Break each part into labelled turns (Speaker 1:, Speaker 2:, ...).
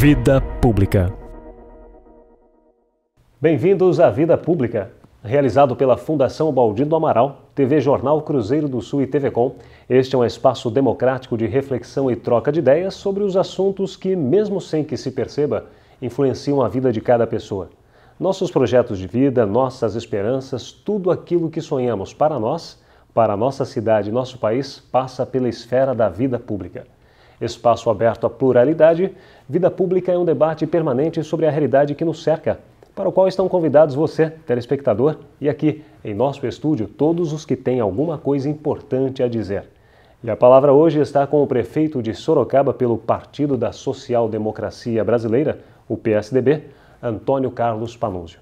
Speaker 1: Vida Pública. Bem-vindos à Vida Pública, realizado pela Fundação Baldino do Amaral, TV Jornal Cruzeiro do Sul e TV Com. Este é um espaço democrático de reflexão e troca de ideias sobre os assuntos que, mesmo sem que se perceba, influenciam a vida de cada pessoa. Nossos projetos de vida, nossas esperanças, tudo aquilo que sonhamos para nós, para a nossa cidade e nosso país, passa pela esfera da vida pública. Espaço aberto à pluralidade, Vida Pública é um debate permanente sobre a realidade que nos cerca, para o qual estão convidados você, telespectador, e aqui, em nosso estúdio, todos os que têm alguma coisa importante a dizer. E a palavra hoje está com o prefeito de Sorocaba pelo Partido da Social Democracia Brasileira, o PSDB, Antônio Carlos Pannunzio.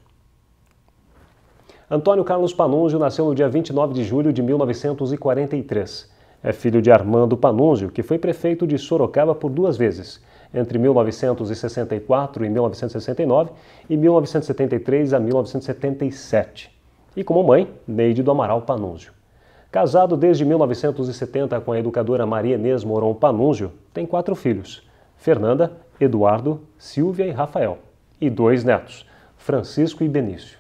Speaker 1: Antônio Carlos Pannunzio nasceu no dia 29 de julho de 1943. É filho de Armando Pannunzio, que foi prefeito de Sorocaba por 2 vezes, entre 1964 e 1969 e 1973 a 1977. E como mãe, Neide do Amaral Pannunzio. Casado desde 1970 com a educadora Maria Inês Moron Pannunzio, tem 4 filhos, Fernanda, Eduardo, Silvia e Rafael, e 2 netos, Francisco e Benício.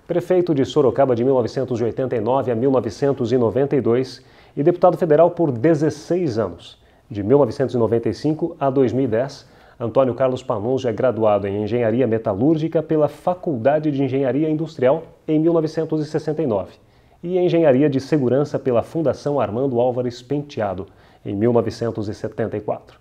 Speaker 1: Prefeito de Sorocaba de 1989 a 1992 e deputado federal por 16 anos. De 1995 a 2010, Antônio Carlos Pannunzio é graduado em Engenharia Metalúrgica pela Faculdade de Engenharia Industrial em 1969 e Engenharia de Segurança pela Fundação Armando Álvares Penteado em 1974.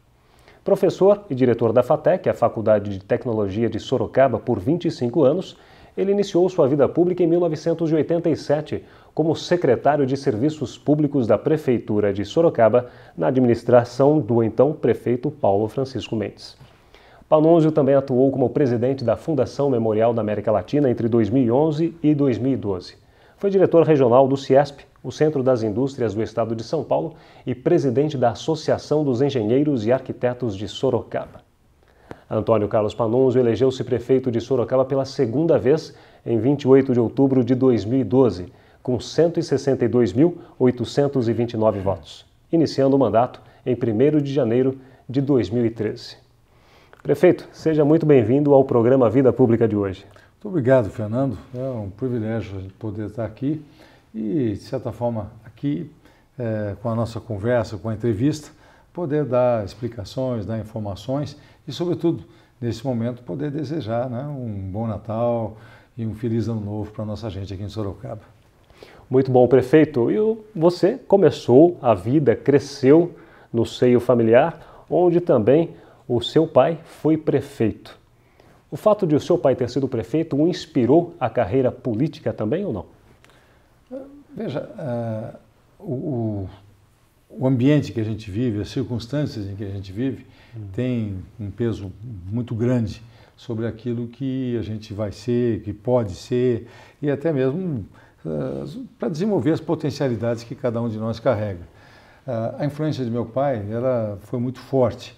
Speaker 1: Professor e diretor da FATEC, a Faculdade de Tecnologia de Sorocaba, por 25 anos, ele iniciou sua vida pública em 1987 como secretário de Serviços Públicos da Prefeitura de Sorocaba, na administração do então prefeito Paulo Francisco Mendes. Pannunzio também atuou como presidente da Fundação Memorial da América Latina entre 2011 e 2012. Foi diretor regional do CIESP, o Centro das Indústrias do Estado de São Paulo, e presidente da Associação dos Engenheiros e Arquitetos de Sorocaba. Antônio Carlos Pannunzio elegeu-se prefeito de Sorocaba pela 2ª vez em 28 de outubro de 2012, com 162.829 votos, iniciando o mandato em 1º de janeiro de 2013. Prefeito, seja muito bem-vindo ao programa Vida Pública de hoje.
Speaker 2: Muito obrigado, Fernando. É um privilégio poder estar aqui e, de certa forma, aqui com a nossa conversa, com a entrevista, poder dar explicações, dar informações e, sobretudo, nesse momento, poder desejar, né, um bom Natal e um feliz Ano Novo para a nossa gente aqui em Sorocaba.
Speaker 1: Muito bom, prefeito. E você começou a vida, cresceu no seio familiar, onde também o seu pai foi prefeito. O fato de o seu pai ter sido prefeito o inspirou a carreira política também ou não?
Speaker 2: Veja, o ambiente que a gente vive, as circunstâncias em que a gente vive, tem um peso muito grande sobre aquilo que a gente vai ser, que pode ser, e até mesmo para desenvolver as potencialidades que cada um de nós carrega. A influência de meu pai foi muito forte.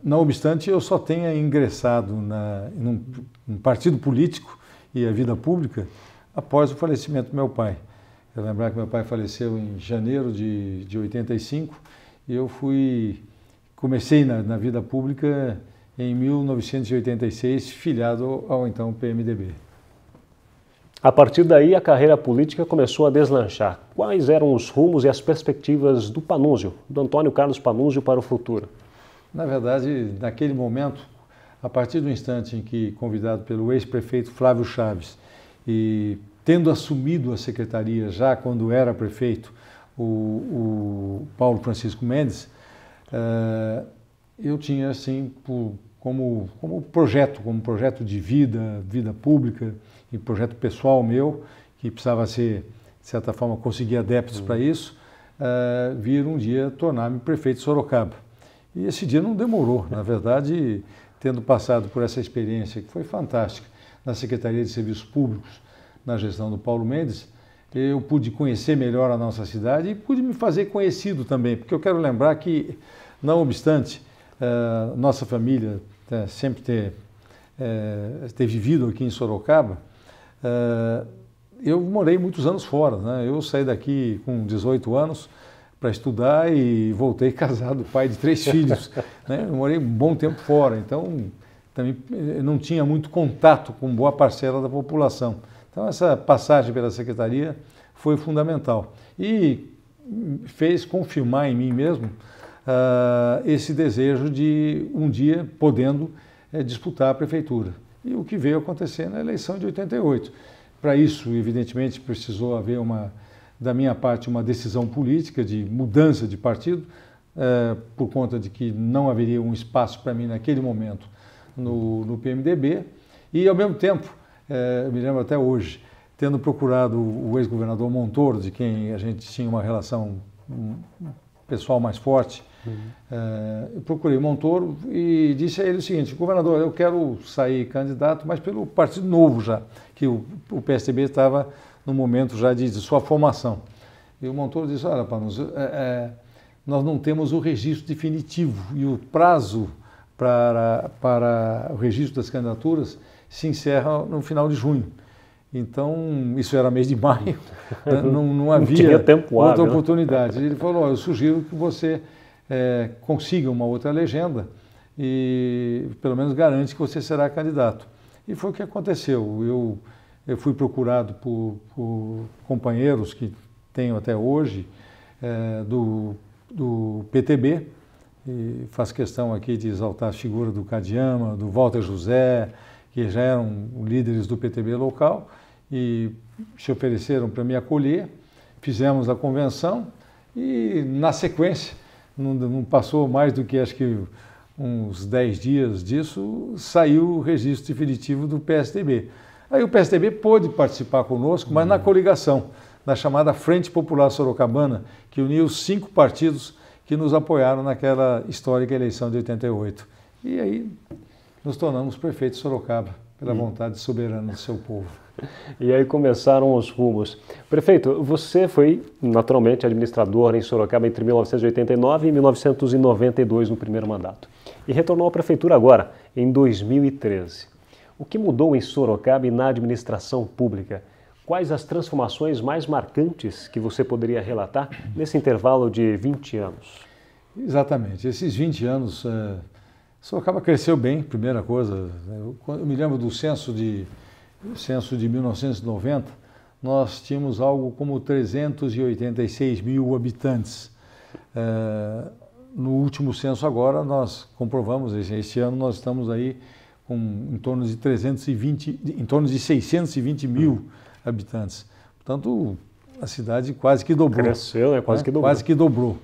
Speaker 2: Não obstante, eu só tenha ingressado num partido político e a vida pública após o falecimento do meu pai. Eu lembrar que meu pai faleceu em janeiro de 85 e eu comecei na vida pública em 1986, filiado ao então PMDB.
Speaker 1: A partir daí, a carreira política começou a deslanchar. Quais eram os rumos e as perspectivas do Pannunzio, do Antônio Carlos Pannunzio, para o futuro?
Speaker 2: Na verdade, naquele momento, a partir do instante em que, convidado pelo ex-prefeito Flávio Chaves e tendo assumido a secretaria já quando era prefeito, o Paulo Francisco Mendes, eu tinha assim como projeto de vida pública e projeto pessoal meu, que precisava ser, de certa forma, conseguir adeptos para isso, vir um dia tornar-me prefeito de Sorocaba. E esse dia não demorou, na verdade, tendo passado por essa experiência que foi fantástica na Secretaria de Serviços Públicos, na gestão do Paulo Mendes, eu pude conhecer melhor a nossa cidade e pude me fazer conhecido também, porque eu quero lembrar que, não obstante nossa família sempre ter vivido aqui em Sorocaba, eu morei muitos anos fora, né? Eu saí daqui com 18 anos para estudar e voltei casado, pai de 3 filhos. Né? Eu morei um bom tempo fora, então também não tinha muito contato com boa parcela da população. Então essa passagem pela secretaria foi fundamental e fez confirmar em mim mesmo esse desejo de um dia podendo disputar a prefeitura. E o que veio acontecer na eleição de 88. Para isso, evidentemente, precisou haver da minha parte uma decisão política de mudança de partido, por conta de que não haveria um espaço para mim naquele momento no PMDB, e ao mesmo tempo, eu me lembro até hoje, tendo procurado o ex-governador Montoro, de quem a gente tinha uma relação pessoal mais forte, eu procurei o Montoro e disse a ele o seguinte: governador, eu quero sair candidato, mas pelo Partido Novo já, que o PSDB estava no momento já de sua formação. E o Montoro disse: olha, Panunzio, nós não temos o registro definitivo e o prazo para o registro das candidaturas se encerra no final de junho. Então, isso era mês de maio, não havia outra oportunidade. Ele falou: eu sugiro que você consiga uma outra legenda e pelo menos garante que você será candidato. E foi o que aconteceu. Eu fui procurado por companheiros que tenho até hoje do PTB, e faço questão aqui de exaltar a figura do Cadiama, do Walter José, que já eram líderes do PTB local, e se ofereceram para me acolher. Fizemos a convenção e, na sequência, não passou mais do que acho que uns 10 dias disso, saiu o registro definitivo do PSDB. Aí o PSDB pôde participar conosco, mas na coligação, na chamada Frente Popular Sorocabana, que uniu 5 partidos que nos apoiaram naquela histórica eleição de 88. E aí nos tornamos prefeitos de Sorocaba, pela vontade soberana do seu povo.
Speaker 1: E aí começaram os rumos. Prefeito, você foi naturalmente administrador em Sorocaba entre 1989 e 1992 no primeiro mandato. E retornou à prefeitura agora, em 2013. O que mudou em Sorocaba e na administração pública? Quais as transformações mais marcantes que você poderia relatar nesse intervalo de 20 anos?
Speaker 2: Exatamente. Esses 20 anos, Sorocaba cresceu bem, primeira coisa. Eu me lembro do censo de 1990, nós tínhamos algo como 386 mil habitantes. No último censo agora, nós comprovamos, este ano nós estamos aí com em torno de 620 mil habitantes. Portanto, a cidade quase que dobrou.
Speaker 1: Cresceu, né? Quase que dobrou.
Speaker 2: Quase que dobrou.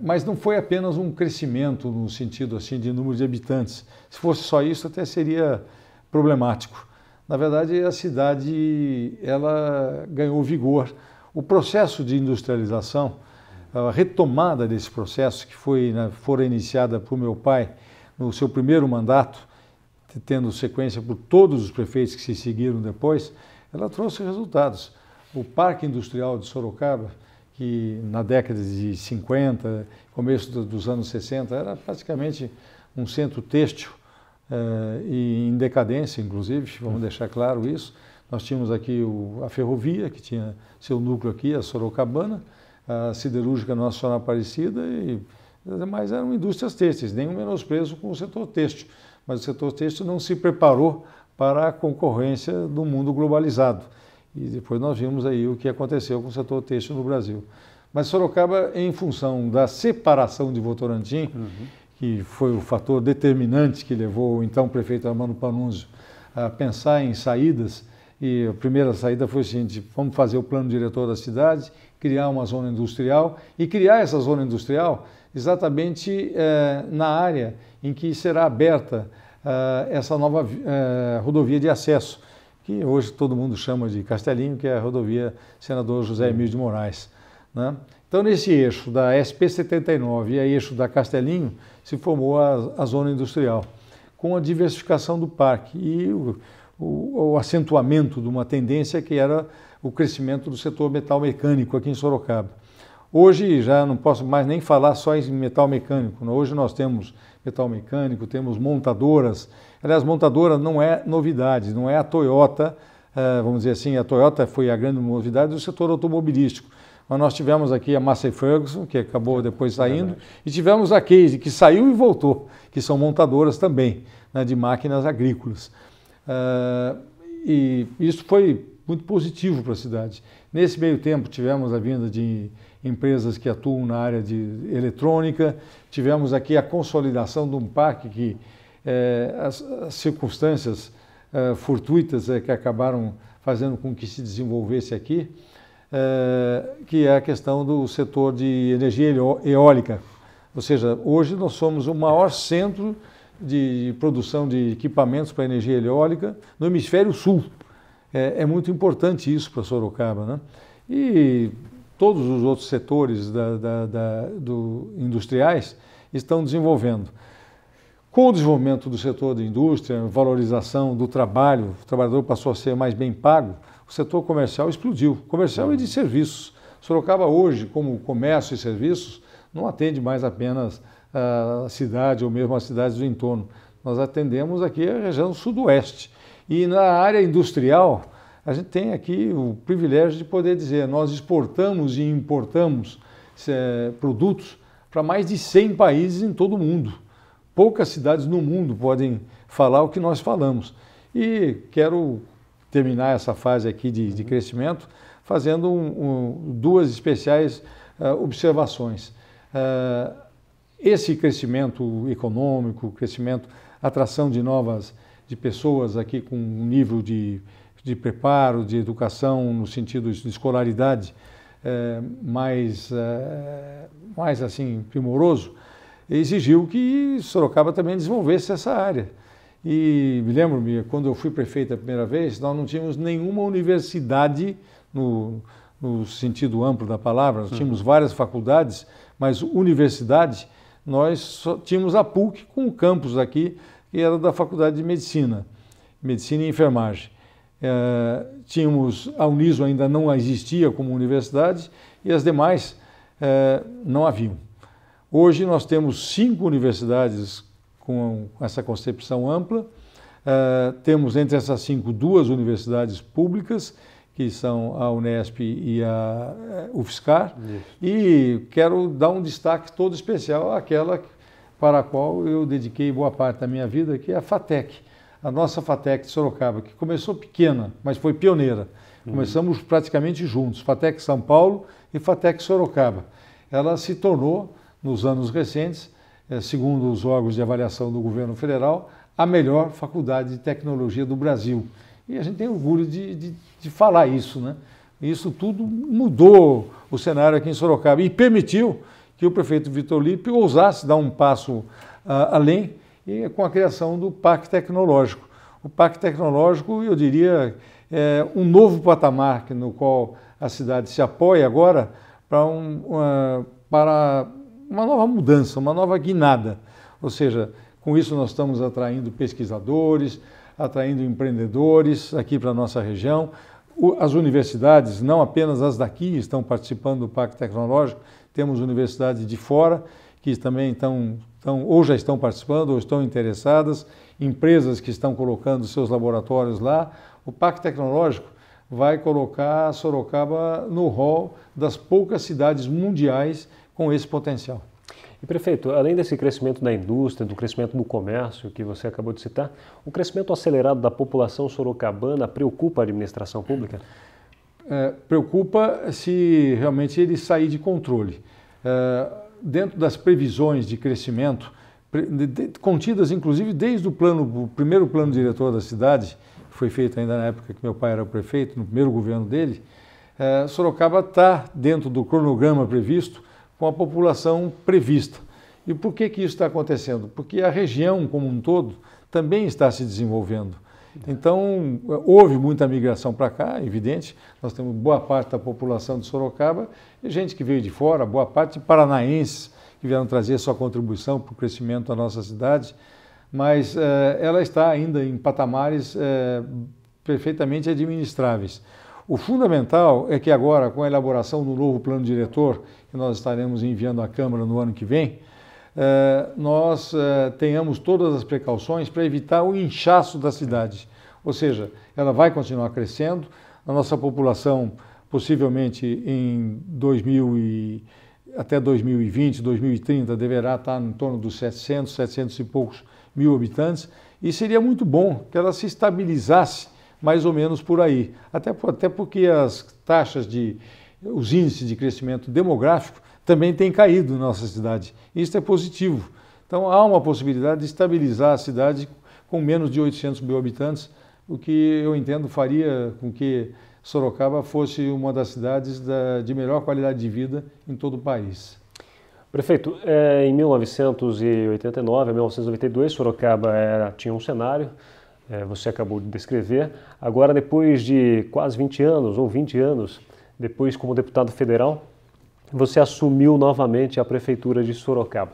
Speaker 2: Mas não foi apenas um crescimento no sentido assim de número de habitantes. Se fosse só isso, até seria problemático. Na verdade, a cidade ela ganhou vigor. O processo de industrialização, a retomada desse processo, que fora iniciada por meu pai no seu primeiro mandato, tendo sequência por todos os prefeitos que se seguiram depois, ela trouxe resultados. O Parque Industrial de Sorocaba, que na década de 50, começo dos anos 60, era praticamente um centro têxtil, e em decadência, inclusive, vamos deixar claro isso. Nós tínhamos aqui a ferrovia, que tinha seu núcleo aqui, a Sorocabana, a Siderúrgica Nossa Senhora Aparecida, mas eram indústrias têxteis, nenhum menosprezo com o setor têxtil. Mas o setor têxtil não se preparou para a concorrência do mundo globalizado. E depois nós vimos aí o que aconteceu com o setor têxtil no Brasil. Mas Sorocaba, em função da separação de Votorantim, que foi o fator determinante que levou o então prefeito Armando Panunzio a pensar em saídas, e a primeira saída foi o seguinte: vamos fazer o plano diretor da cidade, criar uma zona industrial, e criar essa zona industrial exatamente na área em que será aberta essa nova rodovia de acesso, que hoje todo mundo chama de Castelinho, que é a rodovia Senador José Emílio de Moraes, né? Então, nesse eixo da SP-79 e a eixo da Castelinho, se formou a zona industrial, com a diversificação do parque e o acentuamento de uma tendência que era o crescimento do setor metal mecânico aqui em Sorocaba. Hoje já não posso mais nem falar só em metal mecânico. Hoje nós temos metal mecânico, temos montadoras. Aliás, montadora não é novidade, não é a Toyota, vamos dizer assim, a Toyota foi a grande novidade do setor automobilístico. mas nós tivemos aqui a Massey Ferguson, que acabou depois saindo, e tivemos a Case, que saiu e voltou, que são montadoras também, né, de máquinas agrícolas. E isso foi muito positivo para a cidade. Nesse meio tempo tivemos a vinda de empresas que atuam na área de eletrônica, tivemos aqui a consolidação de um parque que as circunstâncias fortuitas que acabaram fazendo com que se desenvolvesse aqui, que é a questão do setor de energia eólica. Ou seja, hoje nós somos o maior centro de produção de equipamentos para energia eólica no hemisfério sul. É muito importante isso para Sorocaba, né? E todos os outros setores industriais estão desenvolvendo. Com o desenvolvimento do setor de indústria, valorização do trabalho, o trabalhador passou a ser mais bem pago, o setor comercial explodiu. Comercial e de serviços. Sorocaba hoje, como comércio e serviços, não atende mais apenas a cidade ou mesmo as cidades do entorno. Nós atendemos aqui a região sudoeste. E na área industrial, a gente tem aqui o privilégio de poder dizer, nós exportamos e importamos produtos para mais de 100 países em todo o mundo. Poucas cidades no mundo podem falar o que nós falamos. E quero terminar essa fase aqui de crescimento fazendo duas especiais observações. Esse crescimento econômico, crescimento, atração de pessoas aqui com um nível de preparo, de educação no sentido de escolaridade mais assim primoroso, exigiu que Sorocaba também desenvolvesse essa área. E me lembro-me, quando eu fui prefeito a primeira vez, nós não tínhamos nenhuma universidade no sentido amplo da palavra, nós tínhamos várias faculdades, mas universidade, nós só tínhamos a PUC com o campus aqui, que era da Faculdade de Medicina e Enfermagem. Tínhamos, a Uniso ainda não existia como universidade e as demais não haviam. Hoje nós temos 5 universidades com essa concepção ampla, temos entre essas 5 2 universidades públicas, que são a Unesp e a UFSCar, e quero dar um destaque todo especial àquela para a qual eu dediquei boa parte da minha vida, que é a FATEC, a nossa FATEC de Sorocaba, que começou pequena, mas foi pioneira. Começamos praticamente juntos, FATEC São Paulo e FATEC Sorocaba. Ela se tornou, nos anos recentes, segundo os órgãos de avaliação do governo federal, a melhor faculdade de tecnologia do Brasil. E a gente tem orgulho de falar isso, né? Isso tudo mudou o cenário aqui em Sorocaba e permitiu que o prefeito Vitor Lippe ousasse dar um passo além e com a criação do Parque Tecnológico. O Parque Tecnológico, eu diria, é um novo patamar no qual a cidade se apoia agora para uma nova mudança, uma nova guinada. Ou seja, com isso nós estamos atraindo pesquisadores, atraindo empreendedores aqui para a nossa região. As universidades, não apenas as daqui, estão participando do Parque Tecnológico, temos universidades de fora que também estão ou já estão participando ou estão interessadas, empresas que estão colocando seus laboratórios lá. O Parque Tecnológico vai colocar Sorocaba no rol das poucas cidades mundiais com esse potencial.
Speaker 1: E, prefeito, além desse crescimento da indústria, do crescimento do comércio que você acabou de citar, o crescimento acelerado da população sorocabana preocupa a administração pública?
Speaker 2: Preocupa se realmente ele sair de controle. Dentro das previsões de crescimento, contidas inclusive desde o primeiro plano diretor da cidade, que foi feito ainda na época que meu pai era prefeito, no primeiro governo dele, Sorocaba está dentro do cronograma previsto, com a população prevista. E por que isso está acontecendo? Porque a região como um todo também está se desenvolvendo. Então, houve muita migração para cá, evidente. Nós temos boa parte da população de Sorocaba e gente que veio de fora, boa parte de paranaenses que vieram trazer sua contribuição para o crescimento da nossa cidade, mas ela está ainda em patamares perfeitamente administráveis. O fundamental é que agora, com a elaboração do novo plano diretor, que nós estaremos enviando à Câmara no ano que vem, nós tenhamos todas as precauções para evitar o inchaço da cidade. Ou seja, ela vai continuar crescendo, a nossa população possivelmente até 2020, 2030, deverá estar em torno dos 700 e poucos mil habitantes, e seria muito bom que ela se estabilizasse mais ou menos por aí, até porque os índices de crescimento demográfico também têm caído na nossa cidade. Isso é positivo. Então há uma possibilidade de estabilizar a cidade com menos de 800 mil habitantes, o que eu entendo faria com que Sorocaba fosse uma das cidades de melhor qualidade de vida em todo o país.
Speaker 1: Prefeito, em 1989 a 1992, Sorocaba tinha um cenário, você acabou de descrever. Agora, depois de quase 20 anos, ou 20 anos, depois como deputado federal, você assumiu novamente a prefeitura de Sorocaba.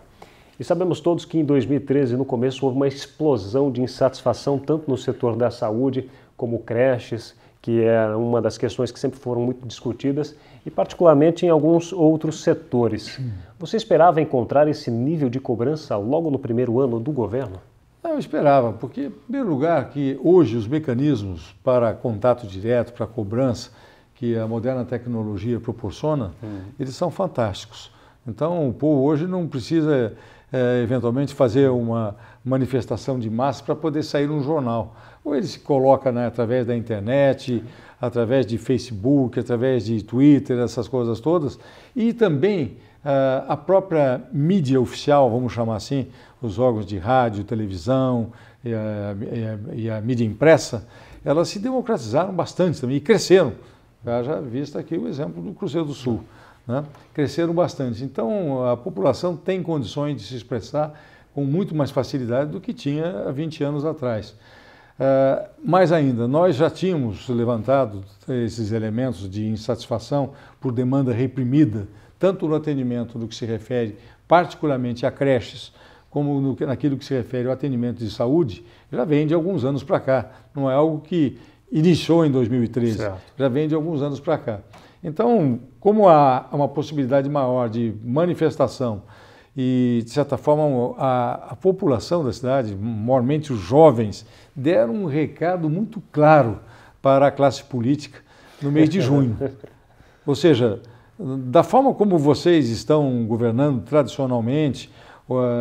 Speaker 1: E sabemos todos que em 2013, no começo, houve uma explosão de insatisfação, tanto no setor da saúde, como creches, que é uma das questões que sempre foram muito discutidas, e particularmente em alguns outros setores. Você esperava encontrar esse nível de cobrança logo no primeiro ano do governo?
Speaker 2: Não, eu esperava, porque, em primeiro lugar, que hoje os mecanismos para contato direto, para cobrança, que a moderna tecnologia proporciona, eles são fantásticos. Então, o povo hoje não precisa, eventualmente, fazer uma manifestação de massa para poder sair num jornal. Ou ele se coloca, né, através da internet, através de Facebook, através de Twitter, essas coisas todas. E também a própria mídia oficial, vamos chamar assim, os órgãos de rádio, televisão e a mídia impressa, elas se democratizaram bastante também e cresceram. Já visto aqui o exemplo do Cruzeiro do Sul, né? Cresceram bastante. Então, a população tem condições de se expressar com muito mais facilidade do que tinha há 20 anos atrás. Mais ainda, nós já tínhamos levantado esses elementos de insatisfação por demanda reprimida, tanto no atendimento do que se refere particularmente a creches, como naquilo que se refere ao atendimento de saúde, já vem de alguns anos para cá. Não é algo que iniciou em 2013, certo. Já vem de alguns anos para cá. Então, como há uma possibilidade maior de manifestação e, de certa forma, a população da cidade, maiormente os jovens, deram um recado muito claro para a classe política no mês de junho. Ou seja, da forma como vocês estão governando tradicionalmente,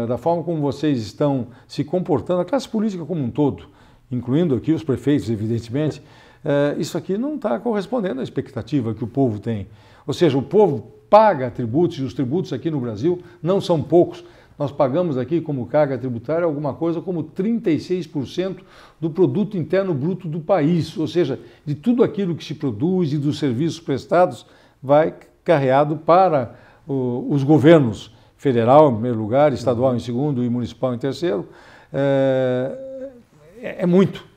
Speaker 2: da forma como vocês estão se comportando, a classe política como um todo, incluindo aqui os prefeitos, evidentemente, isso aqui não está correspondendo à expectativa que o povo tem. Ou seja, o povo paga tributos, e os tributos aqui no Brasil não são poucos. Nós pagamos aqui como carga tributária alguma coisa como 36% do produto interno bruto do país. Ou seja, de tudo aquilo que se produz e dos serviços prestados vai carreado para os governos, federal em primeiro lugar, estadual em segundo e municipal em terceiro. É muito.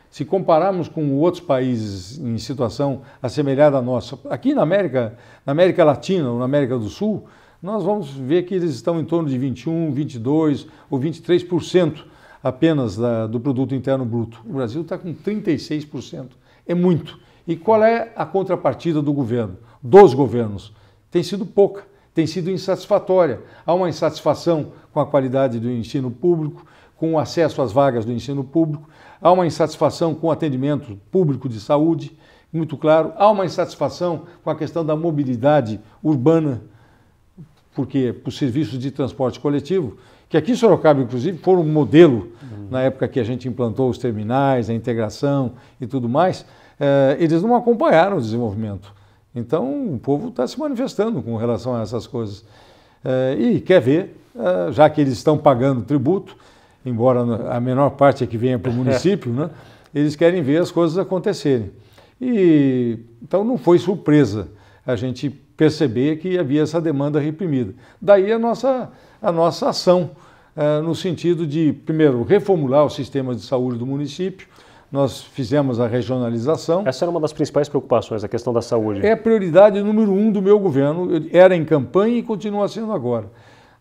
Speaker 2: Se compararmos com outros países em situação assemelhada à nossa, aqui na América Latina ou na América do Sul, nós vamos ver que eles estão em torno de 21%, 22% ou 23% apenas do produto interno bruto. O Brasil está com 36%. É muito. E qual é a contrapartida do governo? Dos governos? Tem sido pouca, tem sido insatisfatória. Há uma insatisfação com a qualidade do ensino público, com o acesso às vagas do ensino público, há uma insatisfação com o atendimento público de saúde, muito claro, há uma insatisfação com a questão da mobilidade urbana, porque os serviços de transporte coletivo, que aqui em Sorocaba, inclusive, foram um modelo na época que a gente implantou os terminais, a integração e tudo mais, eles não acompanharam o desenvolvimento. Então, o povo está se manifestando com relação a essas coisas. E quer ver, já que eles estão pagando tributo, embora a menor parte é que venha para o município, né, eles querem ver as coisas acontecerem. Então, não foi surpresa a gente perceber que havia essa demanda reprimida. Daí a nossa ação, no sentido de, primeiro, reformular o sistema de saúde do município. Nós fizemos a regionalização.
Speaker 1: Essa era uma das principais preocupações, a questão da saúde.
Speaker 2: É a prioridade número 1 do meu governo, era em campanha e continua sendo agora.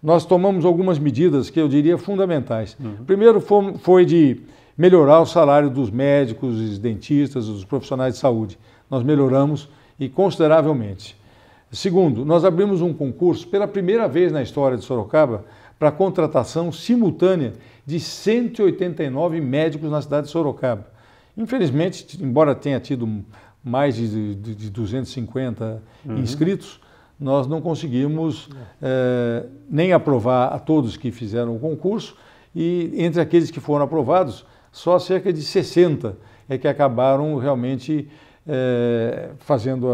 Speaker 2: Nós tomamos algumas medidas que eu diria fundamentais. Primeiro foi de melhorar o salário dos médicos, dos dentistas, dos profissionais de saúde. Nós melhoramos e consideravelmente. Segundo, nós abrimos um concurso pela primeira vez na história de Sorocaba para a contratação simultânea de 189 médicos na cidade de Sorocaba. Infelizmente, embora tenha tido mais de 250 inscritos, nós não conseguimos nem aprovar a todos que fizeram o concurso, e entre aqueles que foram aprovados, só cerca de 60 é que acabaram realmente fazendo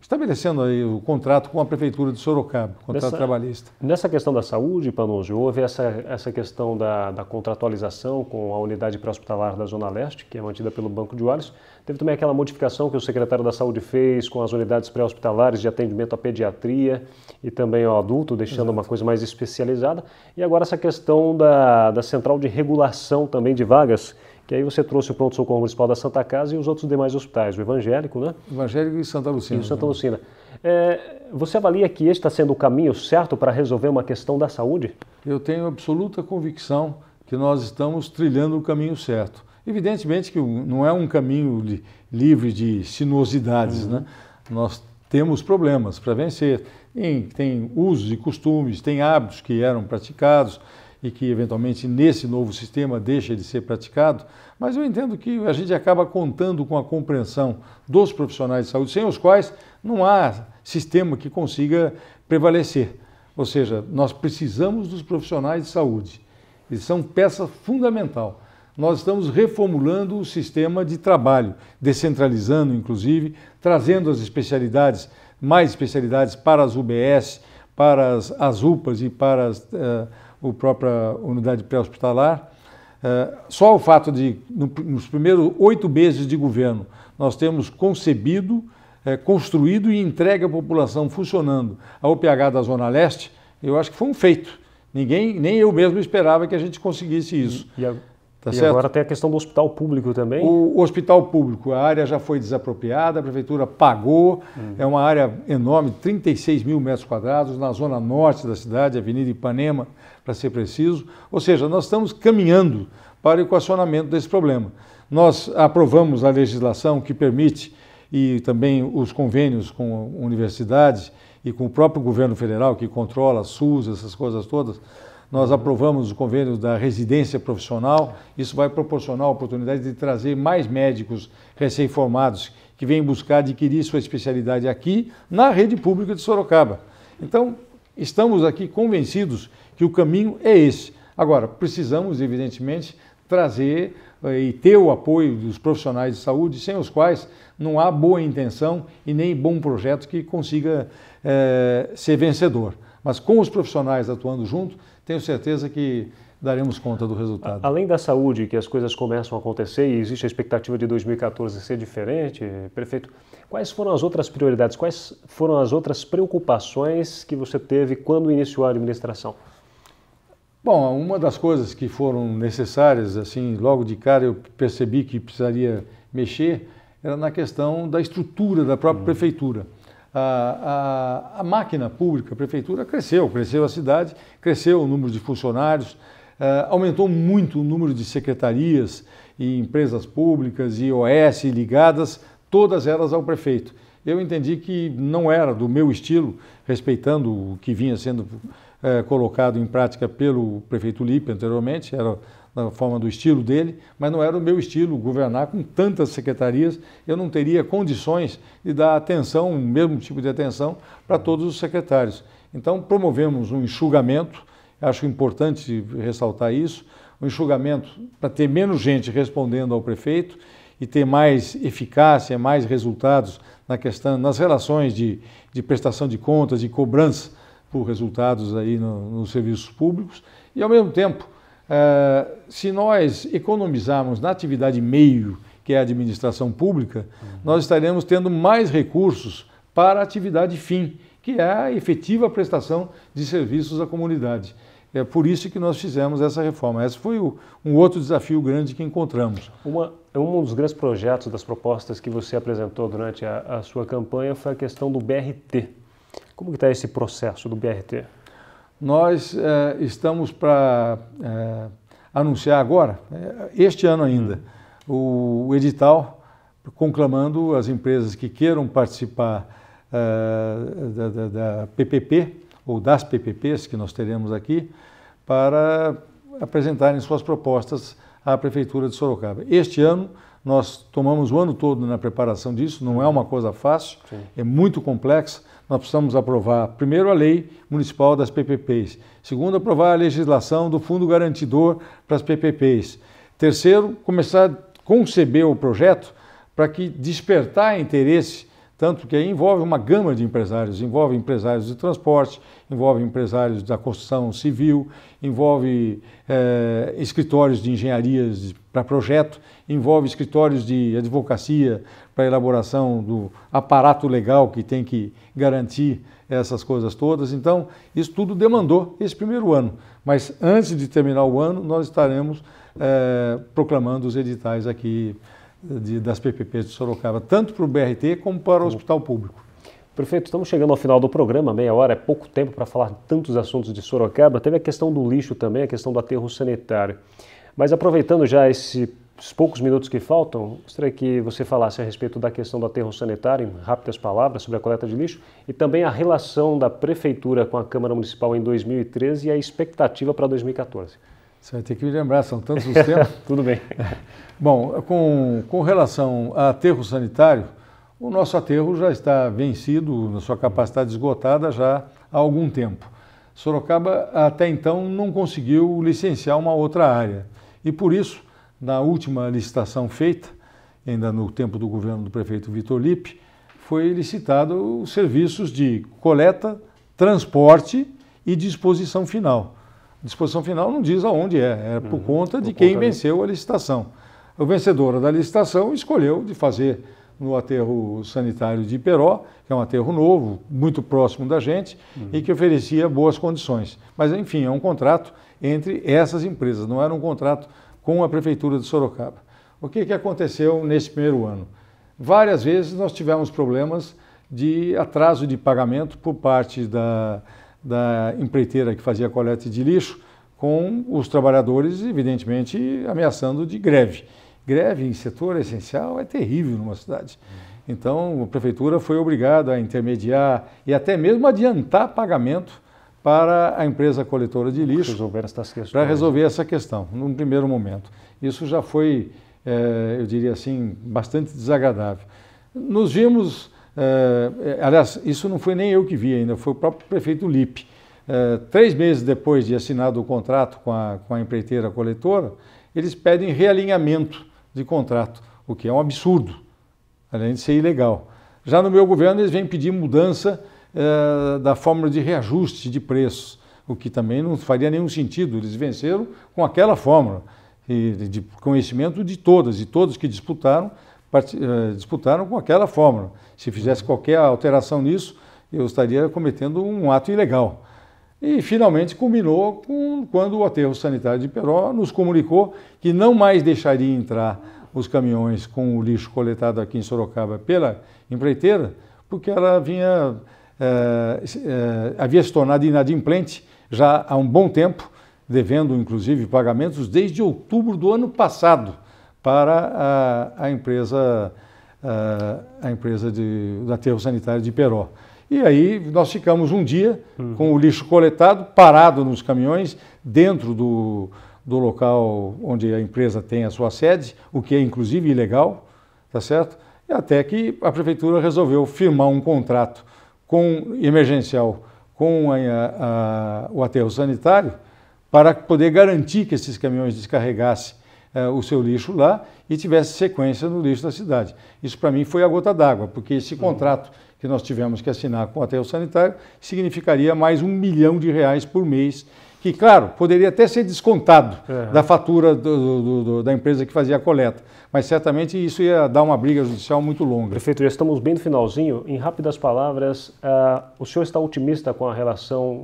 Speaker 2: estabelecendo aí o contrato com a Prefeitura de Sorocaba, contrato trabalhista.
Speaker 1: Nessa questão da saúde, Panunzio, houve essa questão da contratualização com a unidade pré-hospitalar da Zona Leste, que é mantida pelo Banco de Olhos. Teve também aquela modificação que o secretário da Saúde fez com as unidades pré-hospitalares de atendimento à pediatria e também ao adulto, deixando uma coisa mais especializada. E agora essa questão da central de regulação também de vagas, que aí você trouxe o Pronto-Socorro Municipal da Santa Casa e os outros demais hospitais, o Evangélico, né?
Speaker 2: Evangélico e Santa Lucina.
Speaker 1: E o Santa Lucina. Você avalia que este está sendo o caminho certo para resolver uma questão da saúde?
Speaker 2: Eu tenho absoluta convicção que nós estamos trilhando o caminho certo. Evidentemente que não é um caminho livre de sinuosidades, né? Nós temos problemas para vencer. Tem usos e costumes, tem hábitos que eram praticados e que eventualmente nesse novo sistema deixa de ser praticado, mas eu entendo que a gente acaba contando com a compreensão dos profissionais de saúde, sem os quais não há sistema que consiga prevalecer. Ou seja, nós precisamos dos profissionais de saúde, eles são peça fundamental. Nós estamos reformulando o sistema de trabalho, descentralizando inclusive, trazendo as especialidades, mais especialidades para as UBS, para as UPAs e para a própria unidade pré-hospitalar. Só o fato de, nos primeiros 8 meses de governo, nós temos concebido, construído e entregue à população funcionando a UPH da Zona Leste, eu acho que foi um feito. Nem eu mesmo esperava que a gente conseguisse isso.
Speaker 1: E agora tem a questão do hospital público também?
Speaker 2: O hospital público, a área já foi desapropriada, a prefeitura pagou, é uma área enorme, 36 mil metros quadrados, na zona norte da cidade, Avenida Ipanema, para ser preciso. Ou seja, nós estamos caminhando para o equacionamento desse problema. Nós aprovamos a legislação que permite, e também os convênios com universidades e com o próprio governo federal, que controla a SUS, essas coisas todas. Nós aprovamos os convênios da residência profissional, isso vai proporcionar a oportunidade de trazer mais médicos recém-formados que vêm buscar adquirir sua especialidade aqui na rede pública de Sorocaba. Então, estamos aqui convencidos que o caminho é esse. Agora, precisamos, evidentemente, trazer e ter o apoio dos profissionais de saúde, sem os quais não há boa intenção e nem bom projeto que consiga ser vencedor. Mas com os profissionais atuando junto, tenho certeza que daremos conta do resultado.
Speaker 1: Além da saúde, que as coisas começam a acontecer e existe a expectativa de 2014 ser diferente, prefeito, quais foram as outras prioridades, quais foram as outras preocupações que você teve quando iniciou a administração?
Speaker 2: Bom, uma das coisas que foram necessárias, assim, logo de cara eu percebi que precisaria mexer, era na questão da estrutura da própria prefeitura. A máquina pública, a prefeitura cresceu a cidade, cresceu o número de funcionários, aumentou muito o número de secretarias e empresas públicas e OS ligadas, todas elas ao prefeito. Eu entendi que não era do meu estilo, respeitando o que vinha sendo colocado em prática pelo prefeito Lippe anteriormente, era na forma do estilo dele, mas não era o meu estilo governar com tantas secretarias, eu não teria condições de dar atenção, o mesmo tipo de atenção para todos os secretários. Então promovemos um enxugamento, acho importante ressaltar isso, um enxugamento para ter menos gente respondendo ao prefeito e ter mais eficácia, mais resultados na questão, nas relações de prestação de contas, de cobrança por resultados aí nos serviços públicos e ao mesmo tempo se nós economizarmos na atividade meio, que é a administração pública, nós estaremos tendo mais recursos para a atividade fim, que é a efetiva prestação de serviços à comunidade. É por isso que nós fizemos essa reforma. Esse foi um outro desafio grande que encontramos.
Speaker 1: Um dos grandes projetos, das propostas que você apresentou durante a sua campanha foi a questão do BRT. Como que está esse processo do BRT?
Speaker 2: Nós estamos para anunciar agora, este ano ainda, o edital conclamando as empresas que queiram participar da PPP, ou das PPPs que nós teremos aqui, para apresentarem suas propostas à Prefeitura de Sorocaba. Este ano Nós tomamos o ano todo na preparação disso, não é uma coisa fácil,
Speaker 1: Sim.
Speaker 2: é muito complexa. Nós precisamos aprovar, primeiro, a lei municipal das PPPs. Segundo, aprovar a legislação do fundo garantidor para as PPPs. Terceiro, começar a conceber o projeto para que despertar interesse, tanto que aí envolve uma gama de empresários, envolve empresários de transporte, envolve empresários da construção civil, envolve escritórios de engenharias para projeto, envolve escritórios de advocacia para elaboração do aparato legal que tem que garantir essas coisas todas. Então, isso tudo demandou esse primeiro ano. Mas antes de terminar o ano, nós estaremos proclamando os editais aqui das PPPs de Sorocaba, tanto para o BRT como para o Hospital Público.
Speaker 1: Prefeito, estamos chegando ao final do programa, meia hora é pouco tempo para falar de tantos assuntos de Sorocaba. Teve a questão do lixo também, a questão do aterro sanitário. Mas aproveitando já esses poucos minutos que faltam, gostaria que você falasse a respeito da questão do aterro sanitário, em rápidas palavras, sobre a coleta de lixo, e também a relação da Prefeitura com a Câmara Municipal em 2013 e a expectativa para 2014.
Speaker 2: Você vai ter que me lembrar, são tantos os tempos.
Speaker 1: Tudo bem.
Speaker 2: Bom, com relação a aterro sanitário, o nosso aterro já está vencido, na sua capacidade esgotada já há algum tempo. Sorocaba até então não conseguiu licenciar uma outra área e por isso, na última licitação feita, ainda no tempo do governo do prefeito Vitor Lippe, foi licitado os serviços de coleta, transporte e disposição final. Disposição final não diz aonde é por conta de quem venceu a licitação. O vencedor da licitação escolheu de fazer no aterro sanitário de Iperó, que é um aterro novo, muito próximo da gente e que oferecia boas condições. Mas, enfim, é um contrato entre essas empresas, não era um contrato com a Prefeitura de Sorocaba. O que aconteceu nesse primeiro ano? Várias vezes nós tivemos problemas de atraso de pagamento por parte da empreiteira que fazia a coleta de lixo, com os trabalhadores, evidentemente, ameaçando de greve. Greve em setor essencial é terrível numa cidade. Então, a Prefeitura foi obrigada a intermediar e até mesmo adiantar pagamento para a empresa coletora de lixo para resolver essa questão, num primeiro momento. Isso já foi, eu diria assim, bastante desagradável. Nos vimos, aliás, isso não foi nem eu que vi ainda, foi o próprio prefeito Lippe. 3 meses depois de assinado o contrato com a empreiteira coletora, eles pedem realinhamento de contrato, o que é um absurdo, além de ser ilegal. Já no meu governo, eles vêm pedir mudança da fórmula de reajuste de preços, o que também não faria nenhum sentido. Eles venceram com aquela fórmula, e de conhecimento de todas, e todos que disputaram com aquela fórmula. Se fizesse qualquer alteração nisso, eu estaria cometendo um ato ilegal. E finalmente culminou quando o aterro sanitário de Iperó nos comunicou que não mais deixaria entrar os caminhões com o lixo coletado aqui em Sorocaba pela empreiteira, porque ela havia se tornado inadimplente já há um bom tempo, devendo inclusive pagamentos desde outubro do ano passado para a empresa do aterro sanitário de Iperó. E aí nós ficamos um dia com o lixo coletado, parado nos caminhões, dentro do local onde a empresa tem a sua sede, o que é inclusive ilegal, tá certo? E até que a Prefeitura resolveu firmar um contrato emergencial com o aterro sanitário para poder garantir que esses caminhões descarregassem o seu lixo lá e tivesse sequência no lixo da cidade. Isso para mim foi a gota d'água, porque esse contrato que nós tivemos que assinar com o aterro sanitário significaria mais R$1 milhão por mês, que, claro, poderia até ser descontado da fatura da empresa que fazia a coleta, mas certamente isso ia dar uma briga judicial muito longa.
Speaker 1: Prefeito, já estamos bem no finalzinho. Em rápidas palavras, o senhor está otimista com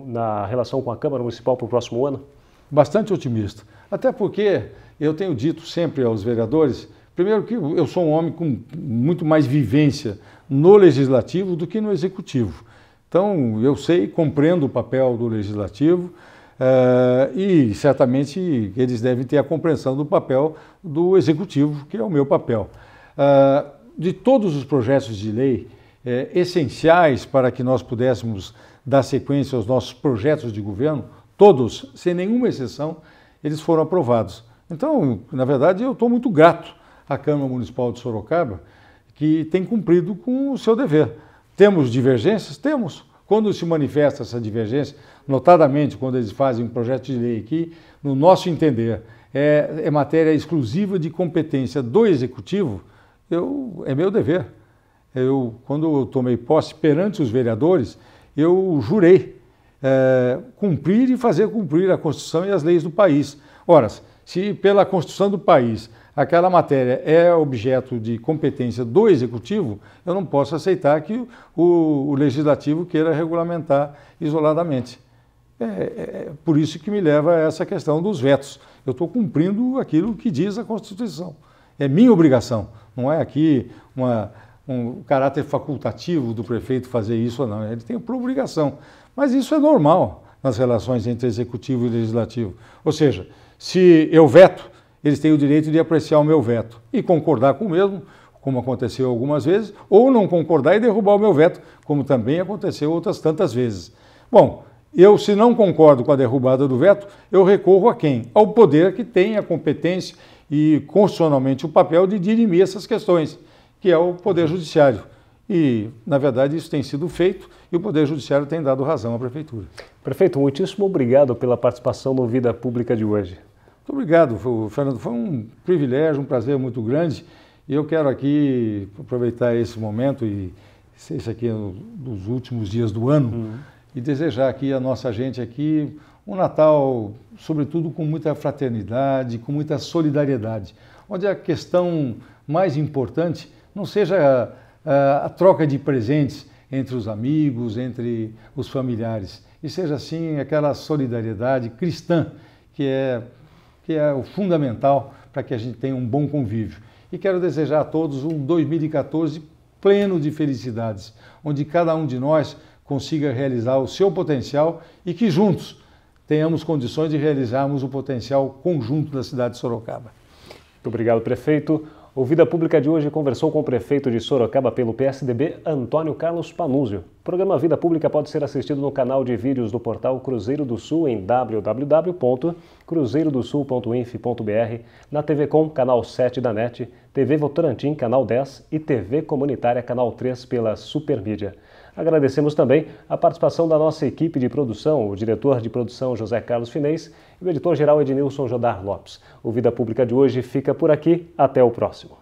Speaker 1: na relação com a Câmara Municipal para o próximo ano?
Speaker 2: Bastante otimista, até porque eu tenho dito sempre aos vereadores, primeiro que eu sou um homem com muito mais vivência no legislativo do que no executivo. Então, eu sei, compreendo o papel do legislativo e certamente eles devem ter a compreensão do papel do executivo, que é o meu papel. De todos os projetos de lei essenciais para que nós pudéssemos dar sequência aos nossos projetos de governo, todos, sem nenhuma exceção, eles foram aprovados. Então, na verdade, eu estou muito grato a Câmara Municipal de Sorocaba, que tem cumprido com o seu dever. Temos divergências? Temos. Quando se manifesta essa divergência, notadamente quando eles fazem um projeto de lei aqui, no nosso entender, é matéria exclusiva de competência do Executivo, é meu dever. Quando eu tomei posse perante os vereadores, eu jurei cumprir e fazer cumprir a Constituição e as leis do país. Ora, se pela Constituição do país aquela matéria é objeto de competência do Executivo, eu não posso aceitar que o Legislativo queira regulamentar isoladamente. Por isso que me leva a essa questão dos vetos. Eu estou cumprindo aquilo que diz a Constituição. É minha obrigação, não é aqui um caráter facultativo do prefeito fazer isso ou não. Ele tem por obrigação. Mas isso é normal nas relações entre Executivo e Legislativo. Ou seja, se eu veto, eles têm o direito de apreciar o meu veto e concordar com o mesmo, como aconteceu algumas vezes, ou não concordar e derrubar o meu veto, como também aconteceu outras tantas vezes. Bom, se não concordo com a derrubada do veto, eu recorro a quem? Ao poder que tem a competência e constitucionalmente o papel de dirimir essas questões, que é o Poder Judiciário. E, na verdade, isso tem sido feito e o Poder Judiciário tem dado razão à Prefeitura.
Speaker 1: Prefeito, muitíssimo obrigado pela participação no Vida Pública de hoje.
Speaker 2: Muito obrigado, Fernando. Foi um privilégio, um prazer muito grande. E eu quero aqui aproveitar esse momento, e esse aqui é um dos últimos dias do ano, e desejar aqui a nossa gente aqui um Natal, sobretudo com muita fraternidade, com muita solidariedade, onde a questão mais importante não seja a troca de presentes entre os amigos, entre os familiares, e seja assim aquela solidariedade cristã que é o fundamental para que a gente tenha um bom convívio. E quero desejar a todos um 2014 pleno de felicidades, onde cada um de nós consiga realizar o seu potencial e que juntos tenhamos condições de realizarmos o potencial conjunto da cidade de Sorocaba.
Speaker 1: Muito obrigado, prefeito. O Vida Pública de hoje conversou com o prefeito de Sorocaba pelo PSDB, Antônio Carlos Panunzio. O programa Vida Pública pode ser assistido no canal de vídeos do portal Cruzeiro do Sul em www.cruzeirodosul.inf.br, na TV Com, canal 7 da NET, TV Votorantim, canal 10 e TV Comunitária, canal 3 pela Supermídia. Agradecemos também a participação da nossa equipe de produção, o diretor de produção José Carlos Finês e o editor-geral Ednilson Jodar Lopes. O Vida Pública de hoje fica por aqui. Até o próximo.